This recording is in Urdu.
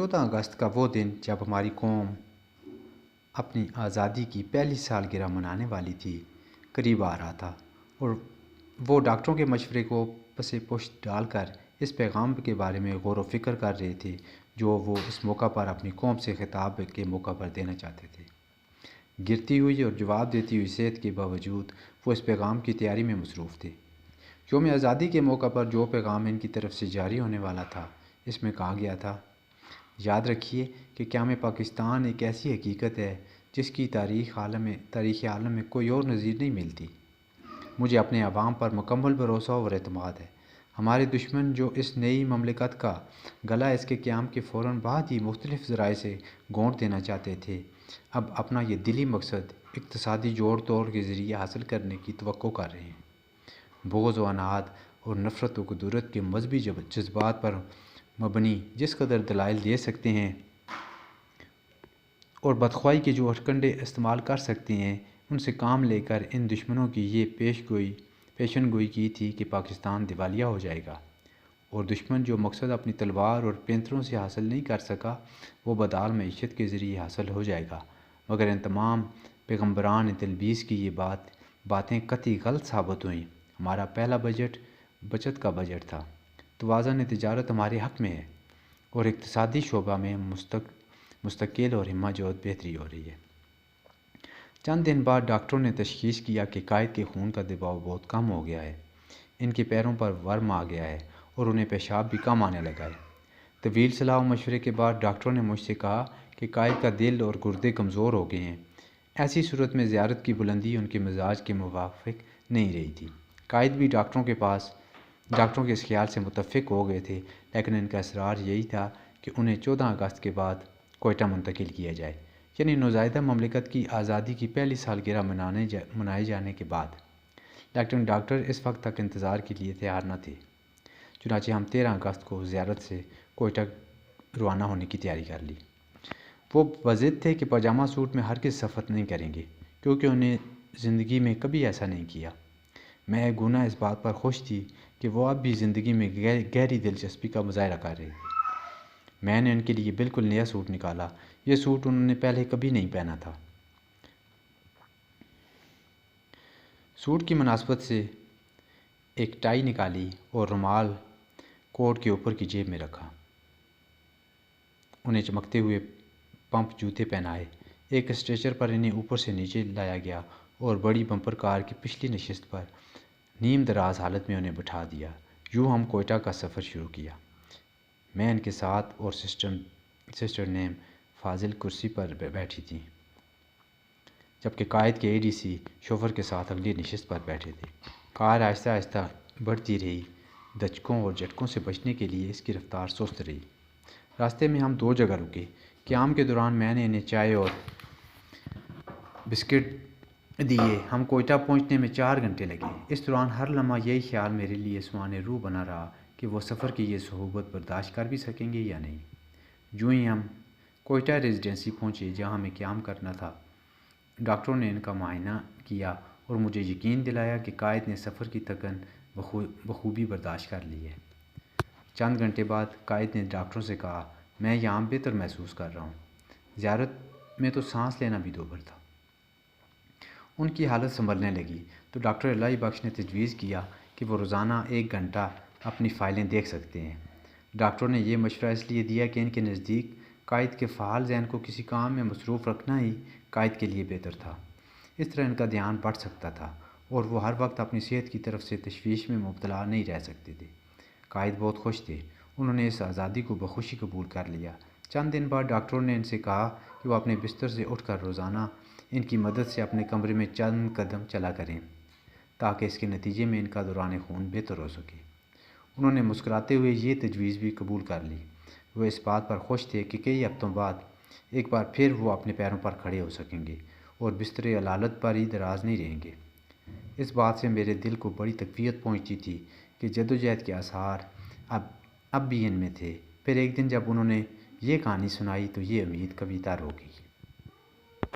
14 اگست کا وہ دن جب ہماری قوم اپنی آزادی کی پہلی سالگرہ منانے والی تھی قریب آ رہا تھا، اور وہ ڈاکٹروں کے مشورے کو پس پشت ڈال کر اس پیغام کے بارے میں غور و فکر کر رہے تھے جو وہ اس موقع پر اپنی قوم سے خطاب کے موقع پر دینا چاہتے تھے۔ گرتی ہوئی اور جواب دیتی ہوئی صحت کے باوجود وہ اس پیغام کی تیاری میں مصروف تھے۔ یوم آزادی کے موقع پر جو پیغام ان کی طرف سے جاری ہونے والا تھا، اس میں کہا گیا تھا: یاد رکھیے کہ قیام پاکستان ایک ایسی حقیقت ہے جس کی تاریخ عالم میں کوئی اور نظیر نہیں ملتی۔ مجھے اپنے عوام پر مکمل بھروسہ اور اعتماد ہے۔ ہمارے دشمن جو اس نئی مملکت کا گلا اس کے قیام کے فوراً بعد ہی مختلف ذرائع سے گونٹ دینا چاہتے تھے، اب اپنا یہ دلی مقصد اقتصادی جوڑ توڑ کے ذریعے حاصل کرنے کی توقع کر رہے ہیں۔ بغض و عناد اور نفرت و کدورت کے مذہبی جذبات پر مبنی جس قدر دلائل دے سکتے ہیں اور بدخواہی کے جو ہتھکنڈے استعمال کر سکتے ہیں، ان سے کام لے کر ان دشمنوں کی یہ پیشن گوئی کی تھی کہ پاکستان دیوالیہ ہو جائے گا، اور دشمن جو مقصد اپنی تلوار اور پینتروں سے حاصل نہیں کر سکا وہ بدال معیشت کے ذریعے حاصل ہو جائے گا۔ مگر ان تمام پیغمبران تلبیس کی یہ باتیں قطعی غلط ثابت ہوئیں۔ ہمارا پہلا بجٹ بچت کا بجٹ تھا۔ توازن تجارت ہمارے حق میں ہے، اور اقتصادی شعبہ میں مستقل اور ہمہ جہت بہتری ہو رہی ہے۔ چند دن بعد ڈاکٹروں نے تشخیص کیا کہ قائد کے خون کا دباؤ بہت کم ہو گیا ہے، ان کے پیروں پر ورم آ گیا ہے اور انہیں پیشاب بھی کم آنے لگا ہے۔ طویل صلاح و مشورے کے بعد ڈاکٹروں نے مجھ سے کہا کہ قائد کا دل اور گردے کمزور ہو گئے ہیں۔ ایسی صورت میں زیارت کی بلندی ان کے مزاج کے موافق نہیں رہی تھی۔ قائد بھی ڈاکٹروں کے اس خیال سے متفق ہو گئے تھے، لیکن ان کا اصرار یہی تھا کہ انہیں 14 اگست کے بعد کوئٹہ منتقل کیا جائے، یعنی نوزائیدہ مملکت کی آزادی کی پہلی سالگرہ منائے جانے کے بعد۔ لیکن ڈاکٹر اس وقت تک انتظار کے لیے تیار نہ تھے، چنانچہ ہم 13 اگست کو زیارت سے کوئٹہ روانہ ہونے کی تیاری کر لی۔ وہ بضد تھے کہ پاجامہ سوٹ میں ہرگز سفر نہیں کریں گے، کیونکہ انہیں زندگی میں کبھی ایسا نہیں کیا۔ میں گونا اس بات پر خوش تھی کہ وہ اب بھی زندگی میں گہری دلچسپی کا مظاہرہ کر رہے تھے۔ میں نے ان کے لیے بالکل نیا سوٹ نکالا۔ یہ سوٹ انہوں نے پہلے کبھی نہیں پہنا تھا۔ سوٹ کی مناسبت سے ایک ٹائی نکالی اور رومال کوٹ کے اوپر کی جیب میں رکھا۔ انہیں چمکتے ہوئے پمپ جوتے پہنائے۔ ایک اسٹریچر پر انہیں اوپر سے نیچے لایا گیا اور بڑی بمپر کار کی پچھلی نشست پر نیم دراز حالت میں انہیں بٹھا دیا۔ یوں ہم کوئٹہ کا سفر شروع کیا۔ میں ان کے ساتھ اور سسٹر نیم فاضل کرسی پر بیٹھی تھیں، جبکہ قائد کے اے ڈی سی شوفر کے ساتھ اگلی نشست پر بیٹھے تھے۔ کار آہستہ آہستہ بڑھتی رہی۔ دھچکوں اور جھٹکوں سے بچنے کے لیے اس کی رفتار سست رہی۔ راستے میں ہم 2 جگہ رکے۔ قیام کے دوران میں نے انہیں چائے اور بسکٹ دیے۔ ہم کوئٹہ پہنچنے میں 4 گھنٹے لگے۔ اس دوران ہر لمحہ یہی خیال میرے لیے سوانح روح بنا رہا کہ وہ سفر کی یہ صعوبت برداشت کر بھی سکیں گے یا نہیں۔ جو ہی ہم کوئٹہ ریزیڈنسی پہنچے جہاں ہمیں قیام کرنا تھا، ڈاکٹروں نے ان کا معائنہ کیا اور مجھے یقین دلایا کہ قائد نے سفر کی تھکن بخوبی برداشت کر لی ہے۔ چند گھنٹے بعد قائد نے ڈاکٹروں سے کہا: میں یہاں بہتر محسوس کر رہا ہوں۔ زیارت میں تو سانس لینا بھی دوبھر تھا۔ ان کی حالت سنبھلنے لگی تو ڈاکٹر الہی بخش نے تجویز کیا کہ وہ روزانہ 1 گھنٹہ اپنی فائلیں دیکھ سکتے ہیں۔ ڈاکٹروں نے یہ مشورہ اس لیے دیا کہ ان کے نزدیک قائد کے فعال ذہن کو کسی کام میں مصروف رکھنا ہی قائد کے لیے بہتر تھا۔ اس طرح ان کا دھیان بٹھ سکتا تھا اور وہ ہر وقت اپنی صحت کی طرف سے تشویش میں مبتلا نہیں رہ سکتے تھے۔ قائد بہت خوش تھے۔ انہوں نے اس آزادی کو بخوشی قبول کر لیا۔ چند دن بعد ڈاکٹروں نے ان سے کہا کہ وہ اپنے بستر سے اٹھ کر روزانہ ان کی مدد سے اپنے کمرے میں چند قدم چلا کریں، تاکہ اس کے نتیجے میں ان کا دوران خون بہتر ہو سکے۔ انہوں نے مسکراتے ہوئے یہ تجویز بھی قبول کر لی۔ وہ اس بات پر خوش تھے کہ کئی ہفتوں بعد ایک بار پھر وہ اپنے پیروں پر کھڑے ہو سکیں گے اور بستر علالت پر ہی دراز نہیں رہیں گے۔ اس بات سے میرے دل کو بڑی تقویت پہنچتی تھی کہ جدوجہد کے آثار اب بھی ان میں تھے۔ پھر ایک دن جب انہوں نے یہ کہانی سنائی تو یہ امید کبھی تر ہو گئی۔